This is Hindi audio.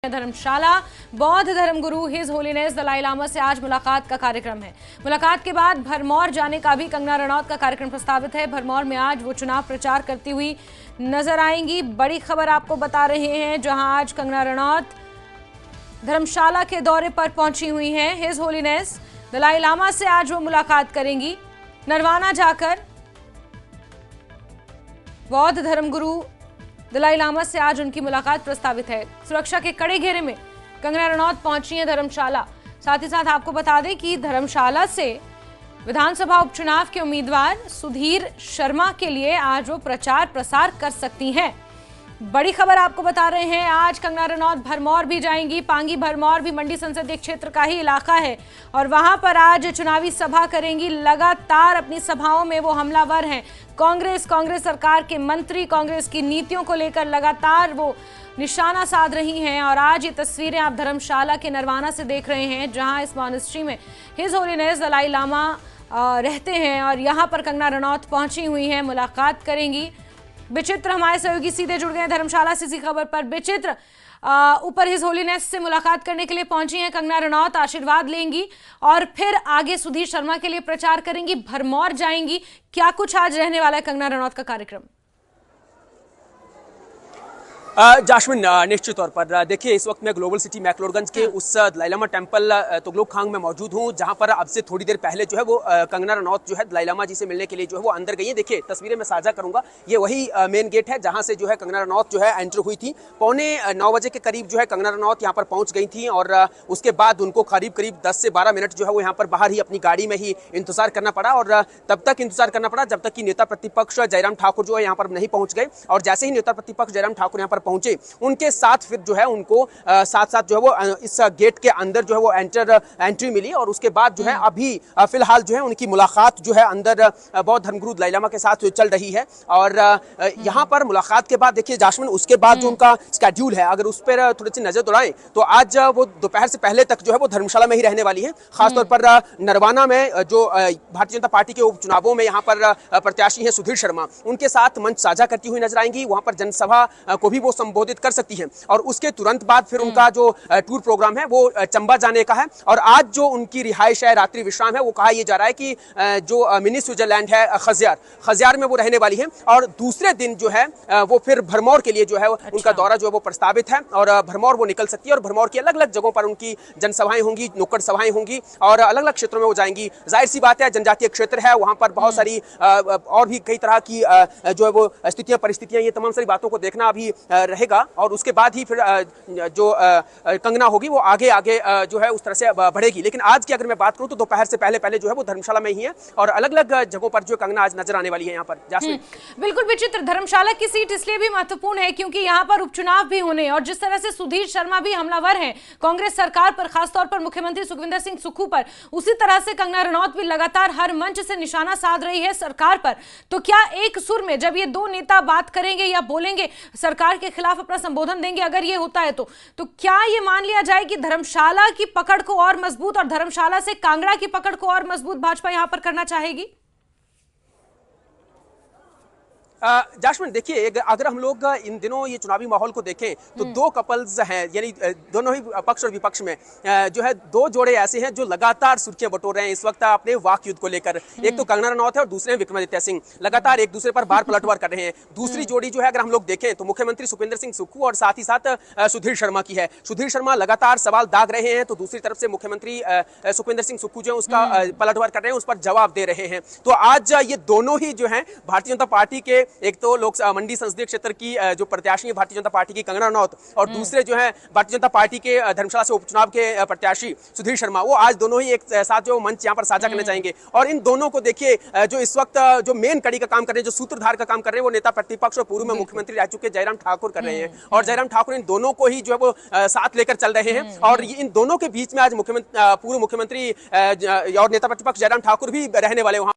धर्मशाला बौद्ध धर्मगुरु हिज होलीनेस दलाई लामा से आज मुलाकात का कार्यक्रम है। मुलाकात के बाद भरमौर जाने का भी कंगना रनौत का कार्यक्रम प्रस्तावित है। भरमौर में आज वो चुनाव प्रचार करती हुई नजर आएंगी। बड़ी खबर आपको बता रहे हैं, जहां आज कंगना रनौत धर्मशाला के दौरे पर पहुंची हुई हैं। हिज होलीनेस दलाई लामा से आज वो मुलाकात करेंगी। नरवाना जाकर बौद्ध धर्मगुरु दलाई लामा से आज उनकी मुलाकात प्रस्तावित है। सुरक्षा के कड़े घेरे में कंगना रनौत पहुंची हैं धर्मशाला। साथ ही साथ आपको बता दें कि धर्मशाला से विधानसभा उपचुनाव के उम्मीदवार सुधीर शर्मा के लिए आज वो प्रचार प्रसार कर सकती हैं। बड़ी खबर आपको बता रहे हैं, आज कंगना रनौत भरमौर भी जाएंगी। पांगी भरमौर भी मंडी संसदीय क्षेत्र का ही इलाका है और वहां पर आज चुनावी सभा करेंगी। लगातार अपनी सभाओं में वो हमलावर हैं। कांग्रेस सरकार के मंत्री, कांग्रेस की नीतियों को लेकर लगातार वो निशाना साध रही हैं। और आज ये तस्वीरें आप धर्मशाला के नरवाना से देख रहे हैं, जहां इस मॉनेस्ट्री में हिज होलीनेस दलाई लामा रहते हैं और यहाँ पर कंगना रनौत पहुंची हुई हैं, मुलाकात करेंगी। विचित्र हमारे सहयोगी सीधे जुड़ गए हैं धर्मशाला से इसी खबर पर। विचित्र, ऊपर हिज होलीनेस से मुलाकात करने के लिए पहुंची हैं कंगना रनौत, आशीर्वाद लेंगी और फिर आगे सुधीर शर्मा के लिए प्रचार करेंगी, भरमौर जाएंगी। क्या कुछ आज रहने वाला है कंगना रनौत का कार्यक्रम? जास्मिन, निश्चित तौर पर देखिए, इस वक्त मैं ग्लोबल सिटी मैक्लोडगंज के उस दलाई लामा टेम्पल तुगलक खांग में मौजूद हूं, जहां पर अब से थोड़ी देर पहले जो है वो कंगना रनौत जो है दलाई लामा जी से मिलने के लिए जो है वो अंदर गई है। देखिए तस्वीरें मैं साझा करूंगा, ये वही मेन गेट है जहां से जो है कंगना रनौत जो है एंटर हुई थी। 9:15 बजे के करीब जो है कंगना रनौत यहाँ पर पहुंच गई थी और उसके बाद उनको करीब 10 से 12 मिनट जो है वो यहाँ पर बाहर ही अपनी गाड़ी में ही इंतजार करना पड़ा और तब तक इंतजार करना पड़ा जब तक कि नेता प्रतिपक्ष जयराम ठाकुर जो है यहाँ पर नहीं पहुंच गए। और जैसे ही नेता प्रतिपक्ष जयराम ठाकुर यहाँ पर पहुंचे, उनके साथ फिर जो है उनको साथ जो है वो इस गेट के अंदर जो है वो एंट्री मिली और उसके बाद जो है अभी फिलहाल जो है उनकी मुलाकात जो है अंदर बौद्ध धर्मगुरु दलाई लामा के साथ चल रही है। और यहाँ पर मुलाकात के बाद देखिए जास्मिन, उसके बाद जो उनका स्केड्यूल है, अगर उस पर थोड़ी सी नजर दौड़ाएं तो आज वो दोपहर से पहले तक जो है वो धर्मशाला में ही रहने वाली है। खासतौर पर नरवाना में जो भारतीय जनता पार्टी के उपचुनावों में यहाँ पर प्रत्याशी है सुधीर शर्मा, उनके साथ मंच साझा करती हुई नजर आएंगी। वहां पर जनसभा को भी वो संबोधित कर सकती है और उसके तुरंत बाद फिर उनका जो टूर प्रोग्राम है वो चंबा जाने का है। और आज जो उनकी रिहाइश है, रात्रि विश्राम है, वो कहा यह जा रहा है कि जो मिनी स्विट्जरलैंड है खजियार में वो रहने वाली है। और दूसरे दिन जो है वो फिर भरमौर के लिए जो है उनका दौरा जो है वो प्रस्तावित है और भरमौर वो निकल सकती है और भरमौर की अलग अलग जगहों पर उनकी जनसभाएं होंगी, नुक्कड़ सभाएं होंगी और अलग अलग क्षेत्रों में वो जाएंगी। जाहिर सी बात है, जनजातीय क्षेत्र है, वहां पर बहुत सारी और भी कई तरह की जो है वो स्थितियां, परिस्थितियां, ये तमाम सारी बातों को देखना अभी रहेगा। और उसके बाद ही फिर जो कंगना होगी वो आगे जो है उस तरह से बढ़ेगी। लेकिन आज की अगर मैं बात करूं तो दोपहर से पहले जो है वो धर्मशाला में ही है और अलग अलग जगहों पर जो कंगना आज नजर आने वाली है यहाँ पर। बिल्कुल विचित्र, धर्मशाला की सीट इसलिए भी महत्वपूर्ण है क्योंकि यहाँ पर उपचुनाव भी होने और जिस तरह से सुधीर शर्मा भी हमलावर हैं कांग्रेस सरकार पर, खासतौर पर मुख्यमंत्री सुखविंदर सिंह सुक्खू पर, उसी तरह से कंगना रनौत भी लगातार हर मंच से निशाना साध रही है सरकार पर। तो क्या एक सुर में जब ये दो नेता बात करेंगे या बोलेंगे, सरकार के खिलाफ अपना संबोधन देंगे, अगर ये होता है तो क्या ये मान लिया जाए कि धर्मशाला की पकड़ को और मजबूत और धर्मशाला से कांगड़ा की पकड़ को और मजबूत भाजपा यहां पर करना चाहेगी? जास्मिन देखिए, अगर हम लोग इन दिनों ये चुनावी माहौल को देखें तो दो कपल्स हैं, यानी दोनों ही पक्ष और विपक्ष में जो है दो जोड़े ऐसे हैं जो लगातार सुर्खियां बटोर रहे हैं इस वक्त अपने वाक युद्ध को लेकर। एक तो कंगना रनौत है और दूसरे विक्रमादित्य सिंह, लगातार एक दूसरे पर बार पलटवार कर रहे हैं। दूसरी जोड़ी जो है अगर हम लोग देखें तो मुख्यमंत्री सुखविंदर सिंह सुक्खू और साथ ही साथ सुधीर शर्मा की है। सुधीर शर्मा लगातार सवाल दाग रहे हैं तो दूसरी तरफ से मुख्यमंत्री सुखविंदर सिंह सुक्खू जो है उसका पलटवार कर रहे हैं, उस पर जवाब दे रहे हैं। तो आज ये दोनों ही जो है भारतीय जनता पार्टी के, एक तो मंडी संसदीय क्षेत्र की जो प्रत्याशी है भारतीय जनता पार्टी की कंगना रनौत और दूसरे जो है भारतीय जनता पार्टी के धर्मशाला से उपचुनाव के प्रत्याशी सुधीर शर्मा, वो आज दोनों ही एक साथ जो मंच यहाँ पर साझा करना चाहेंगे। और इन दोनों को देखिए, जो इस वक्त जो मेन कड़ी का काम कर रहे हैं, जो सूत्रधार का काम कर रहे हैं, वो नेता प्रतिपक्ष और पूर्व में मुख्यमंत्री रह चुके जयराम ठाकुर कर रहे हैं। और जयराम ठाकुर इन दोनों को ही जो है वो साथ लेकर चल रहे हैं और इन दोनों के बीच में आज पूर्व मुख्यमंत्री और नेता प्रतिपक्ष जयराम ठाकुर भी रहने वाले वहां